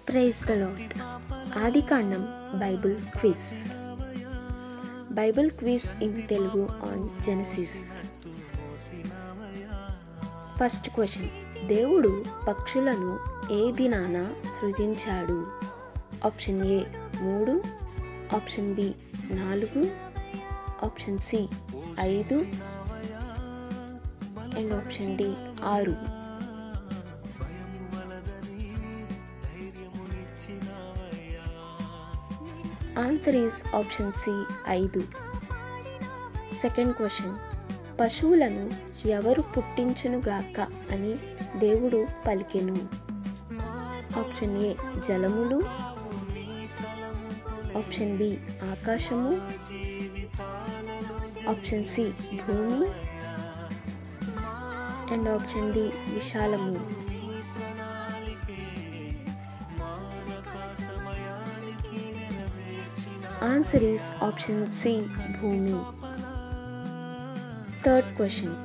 Praise the lord. ఆదికాండం Bible quiz. Bible quiz in Telugu on Genesis. First question. దేవుడు పక్షులను ఏ దినాన సృజించాడు? Option A 3, option B 4, option C 5 and option D 6. Answer is option C 5. Second question. పశువులను ఎవరు పుట్టించునుగాక అని దేవుడు పలికెను? ఆప్షన్ ఏ జలములు, ఆప్షన్ బి ఆకాశము, ఆప్షన్ సి భూమి అండ్ ఆప్షన్ డి విశాలము. ఆన్సర్ ఈస్ ఆప్షన్ సి భూమి. Third question.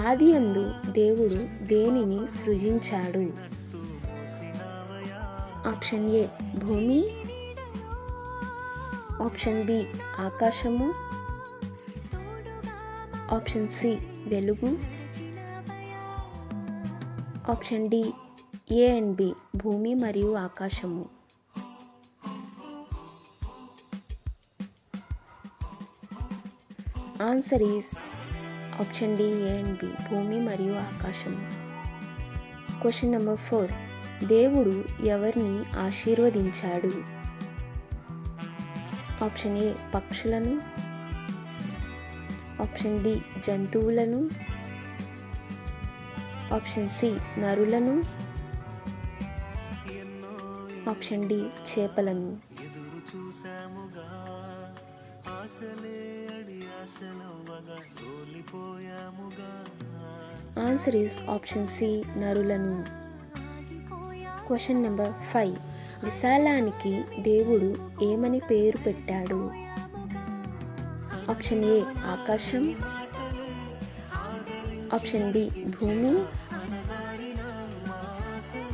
ఆది యందు దేవుడు దేనిని సృజించాడు? ఆప్షన్ ఏ భూమి, ఆప్షన్ బి ఆకాశము, ఆప్షన్ సి వెలుగు, option D A and B భూమి మరియు ఆకాశము. Answer is option D A and B భూమి మరియు ఆకాశము. Question number 4. దేవుడు ఎవరిని ఆశీర్వదించాడు? ఆప్షన్ ఏ పక్షులను, ఆప్షన్ బి జంతువులను, ఆప్షన్ సి నరులను, ఆప్షన్ డి చేపలను. ఆన్సర్ ఈస్ ఆప్షన్ సి నరులను. Question number 5. విశాలానికి దేవుడు ఏమని పేరు పెట్టాడు? ఆప్షన్ ఏ ఆకాశం, ఆప్షన్ బి భూమి,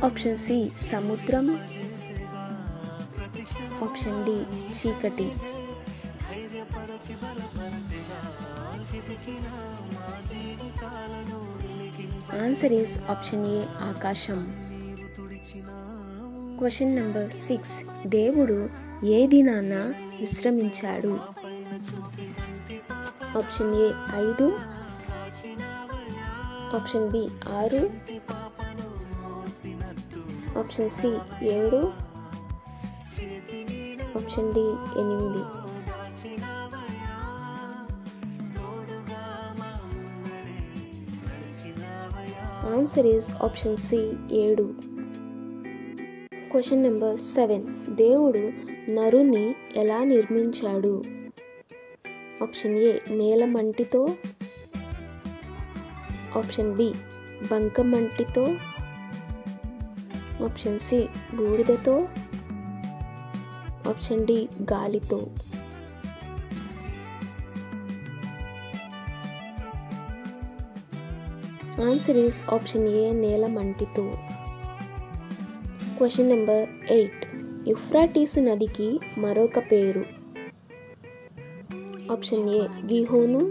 ఆప్షన్ సి సముద్రం, ఆప్షన్ డి చీకటి. ఆన్సర్ ఈస్ ఆప్షన్ ఏ ఆకాశం. Question number 6. దేవుడు ఏ దినాన విశ్రమించాడు? Option A 5, option B 6, option C 7, option D 8. Answer is option C 7. Question number 7. దేవుడు నరుని ఎలా నిర్మించాడు? ఆప్షన్ ఏ నేలమంటితో, ఆప్షన్ బి బంకమంటితో, ఆప్షన్ సి బూడిదతో, ఆప్షన్ డి గాలితో. ఆన్సర్ ఈస్ ఆప్షన్ ఏ నేలమంటితో. Question number 8. యూఫ్రటీసు నదికి మరొక పేరు? Option A Gihon,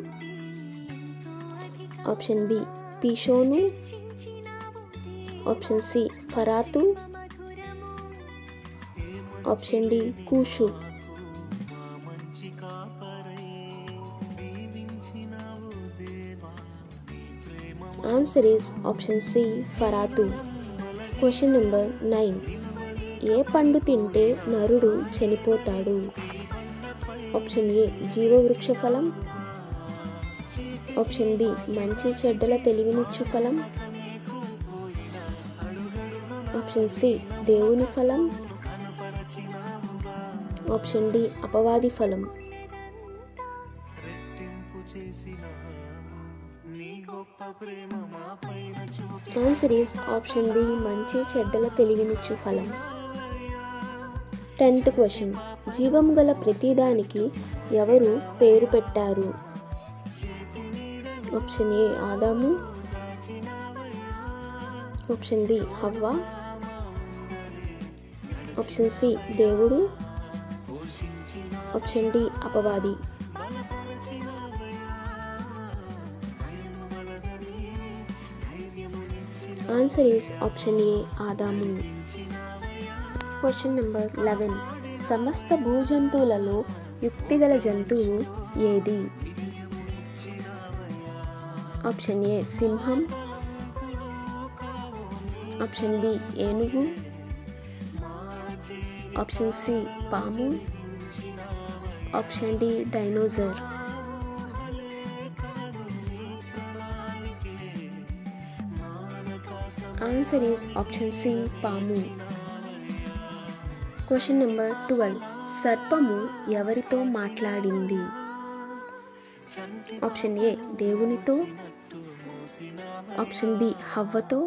option B Pishon, option C ఫరాతు, ఆప్షన్ డి కూషు. ఆన్సర్ ఈస్ ఆప్షన్ సి ఫరాతు. Question number 9. ఏ పండు తింటే నరుడు చనిపోతాడు? ఆప్షన్ ఏ జీవవృక్ష ఫలం, ఆప్షన్ బి మంచి చెడ్డల తెలివినిచ్చు ఫలం, ఆప్షన్ సి దేవుని ఫలం, ఆప్షన్ డి అపవాది ఫలం. ఆన్సర్ ఈస్ ఆప్షన్ బి మంచి చెడ్డల తెలివినిచ్చు ఫలం. 10th question. జీవము గల ప్రతిదానికి ఎవరు పేరు పెట్టారు? ఆప్షన్ ఏ ఆదాము, ఆప్షన్ బి హవ్వ, ఆప్షన్ సి దేవుడు, ఆప్షన్ డి అపవాది. ఆన్సర్ ఈస్ ఆప్షన్ ఏ ఆదాము. Question number 11. సమస్త భూజంతువులలో యుక్తిగల జంతువు ఏది? ఆప్షన్ ఏ సింహం, ఆప్షన్ బి ఏనుగు, ఆప్షన్ సి పాము, option D dinosaur. Answer is option C పాము. Question number 12. సర్పము ఎవరితో మాట్లాడింది? ఆప్షన్ ఏ దేవునితో, ఆప్షన్ బి హవ్వతో,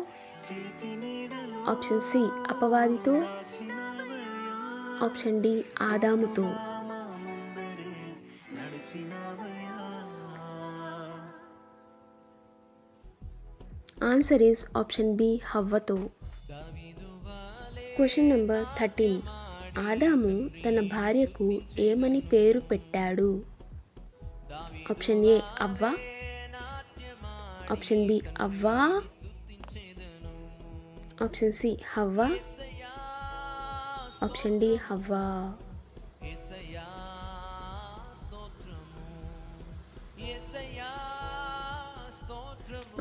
ఆప్షన్ సి అపవాదితో, ఆప్షన్ డి ఆదాముతో. ఆన్సర్ ఈస్ ఆప్షన్ బి హవ్వతో. Question number 13. ఆదాము తన భార్యకు ఏమని పేరు పెట్టాడు? ఆప్షన్ ఏ అవ్వ, ఆప్షన్ బి అవ్వా, ఆప్షన్ సి హవ్వ, ఆప్షన్ డి హవ్వా.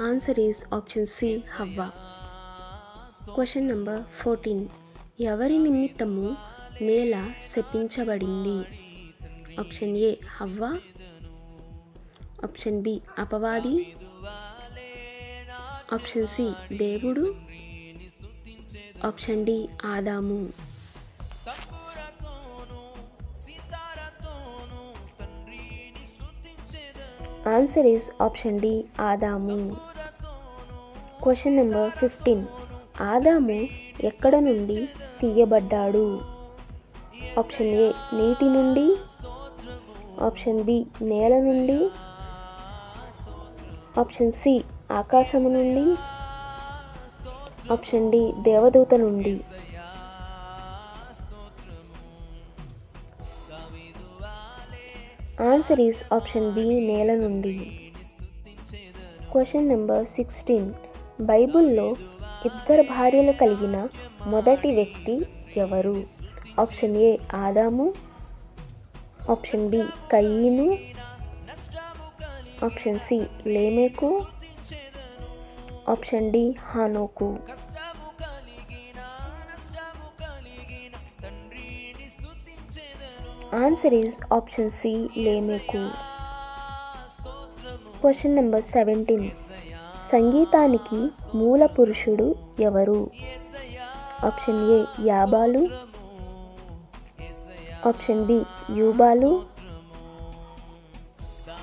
ఆన్సర్ ఈస్ ఆప్షన్ సి హవ్వ. Question number 14. ఎవరి నిమిత్తము నేల శపించబడింది? ఆప్షన్ ఏ హవ్వ, ఆప్షన్ బి అపవాది, ఆప్షన్ సి దేవుడు, ఆప్షన్ డి ఆదాము. ఆన్సర్ ఈస్ ఆప్షన్ డి ఆదాము. Question number 15. ఆదాము ఎక్కడ నుండి తీయబడ్డాడు? ఆప్షన్ ఏ నీటి నుండి, ఆప్షన్ బి నేల నుండి, ఆప్షన్ సి ఆకాశము నుండి, ఆప్షన్ డి దేవదూత నుండి. ఆన్సర్ ఈస్ ఆప్షన్ బి నేల నుండి. Question number 16. బైబిల్లో ఇద్దరు భార్యలు కలిగిన మొదటి వ్యక్తి ఎవరు? ఆప్షన్ ఏ ఆదాము, ఆప్షన్ బి కయీను, ఆప్షన్ సి లేమెకు, ఆప్షన్ డి హానోకు. ఆన్సర్ ఈస్ ఆప్షన్ సి లేమెకు. Question number 17. సంగీతానికి మూల పురుషుడు ఎవరు? ఆప్షన్ ఏ యాబాలు, ఆప్షన్ బి యూబాలు,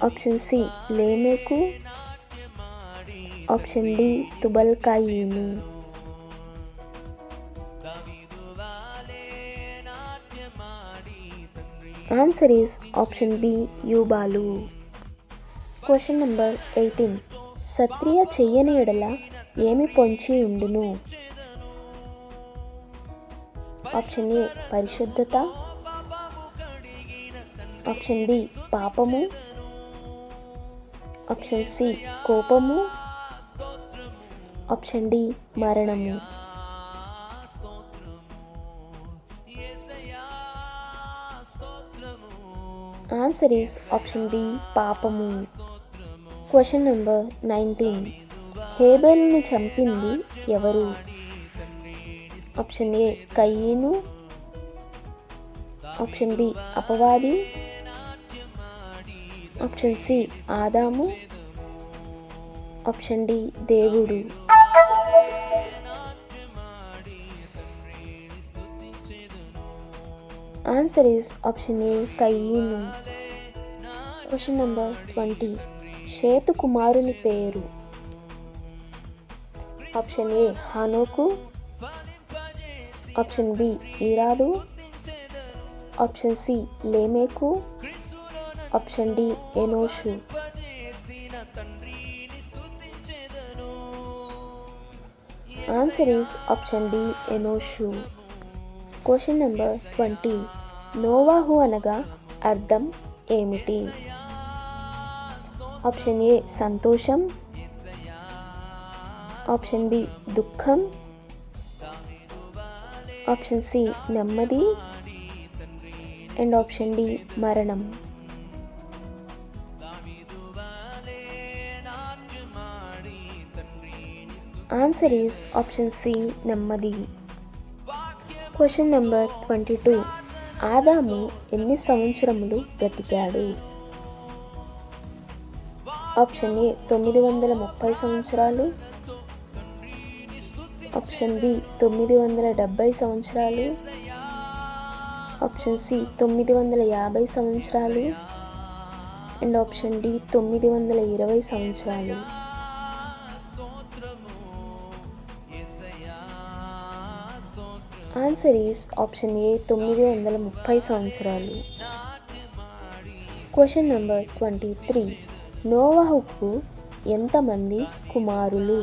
ఆప్షన్ సి లేమెకు, ఆప్షన్ డి తుబల్కాయీను. ఆన్సర్ ఈస్ ఆప్షన్ బి యూబాలు. Question number 18. సత్క్రియ చెయ్యని ఎడల ఏమి పొంచి ఉండును? ఆప్షన్ ఏ పరిశుద్ధత, ఆప్షన్ బి పాపము, ఆప్షన్ సి కోపము, ఆప్షన్ డి మరణము. ఆన్సర్ ఈస్ ఆప్షన్ బి పాపము. Question number 19. హేబెలును చంపింది ఎవరు? ఆప్షన్ ఏ కయీను, ఆప్షన్ బి అపవాది, ఆప్షన్ సి ఆదాము, ఆప్షన్ డి దేవుడు. ఆన్సర్ ఈస్ ఆప్షన్ ఏ కయీను. Question number 20. షేతు కుమారుని పేరు? ఆప్షన్ ఏ హానోకు, ఆప్షన్ బి ఈరాదు, ఆప్షన్ సి లేమెకు, ఆప్షన్ డి ఎనోషు. ఆన్సర్ ఈస్ ఆప్షన్ డి ఎనోషు. Question number 20. నోవాహు అనగా అర్థం ఏమిటి? ఆప్షన్ ఏ సంతోషం, ఆప్షన్ బి దుఃఖం, ఆప్షన్ సి నెమ్మది అండ్ ఆప్షన్ డి మరణం. ఆన్సర్ ఈస్ ఆప్షన్ సి నెమ్మది. Question number 22. ఆదాము ఎన్ని సంవత్సరములు బ్రతికాడు? ఆప్షన్ ఏ 930 సంవత్సరాలు, ఆప్షన్ బి 970 సంవత్సరాలు, ఆప్షన్ సి 950 సంవత్సరాలు అండ్ ఆప్షన్ డి 920 సంవత్సరాలు. ఆన్సర్ ఈస్ ఆప్షన్ ఏ 930 సంవత్సరాలు. Question number 23. నోవాహుకు ఎంతమంది కుమారులు?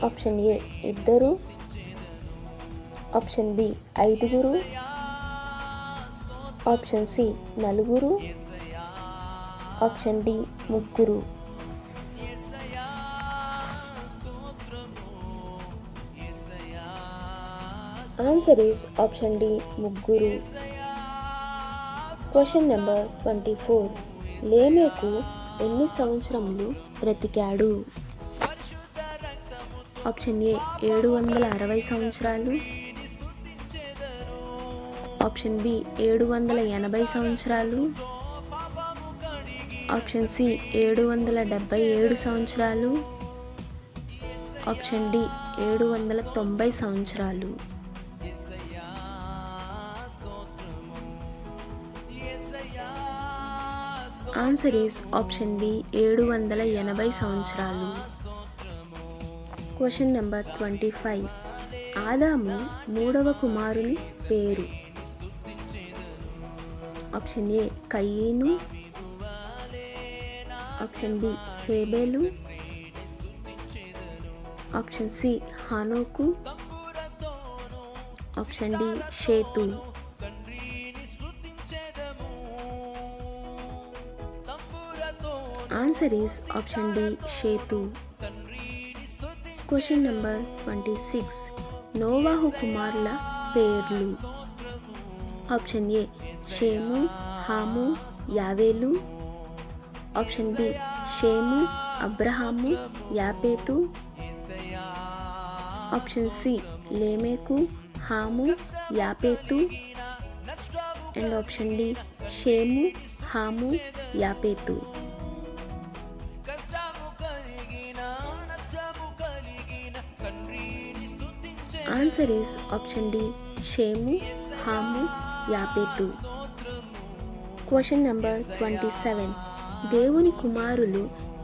Option A 2, option B 5, option C 4, option D 3. Answer is option D 3. Question number 24. లేమెకు ఎన్ని సంవత్సరములు బ్రతికాడు? ఆప్షన్ ఏ 760 సంవత్సరాలు, ఆప్షన్ బి 780 సంవత్సరాలు, ఆప్షన్ సి 777 సంవత్సరాలు, ఆప్షన్ డి 790 సంవత్సరాలు. ఆన్సర్ ఈస్ ఆప్షన్ బి 780 సంవత్సరాలు. Question number 25. ఆదాము 3వ కుమారుని పేరు? ఆప్షన్ ఏ కయీను, ఆప్షన్ బి హేబెలు, ఆప్షన్ సి హానోకు, ఆప్షన్ డి షేతు. ఆన్సర్ ఈస్ ఆప్షన్ డి షేతు. Question number 26. నోవాహు కుమారుల పేర్లు? ఆప్షన్ ఏ షేము, హాము, యావేలు, ఆప్షన్ బి షేము, అబ్రహాము, యాపేతు, ఆప్షన్ సి లేమెకు, హాము, యాపేతు అండ్ ఆప్షన్ డి షేము, హాము, యాపేతు. ఆన్సర్ ఈస్ ఆప్షన్ డి షేము, హాము, యాపేతు. Question number 27. దేవుని కుమారులు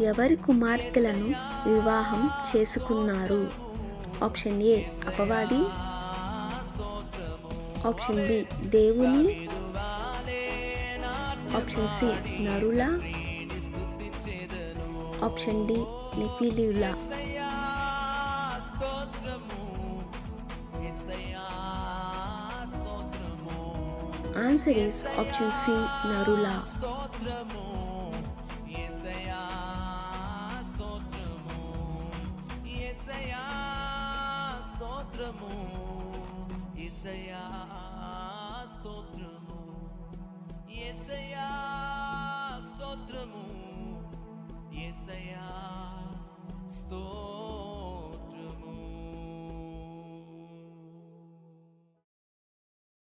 ఎవరి కుమార్తెలను వివాహం చేసుకున్నారు? ఆప్షన్ ఏ అపవాది, ఆప్షన్ బి దేవుని, ఆప్షన్ సి నరుల, ఆప్షన్ డి నెఫిలీయుల. ఆన్సర్ ఈస్ ఆప్షన్ సి నరుల. స్తోత్రము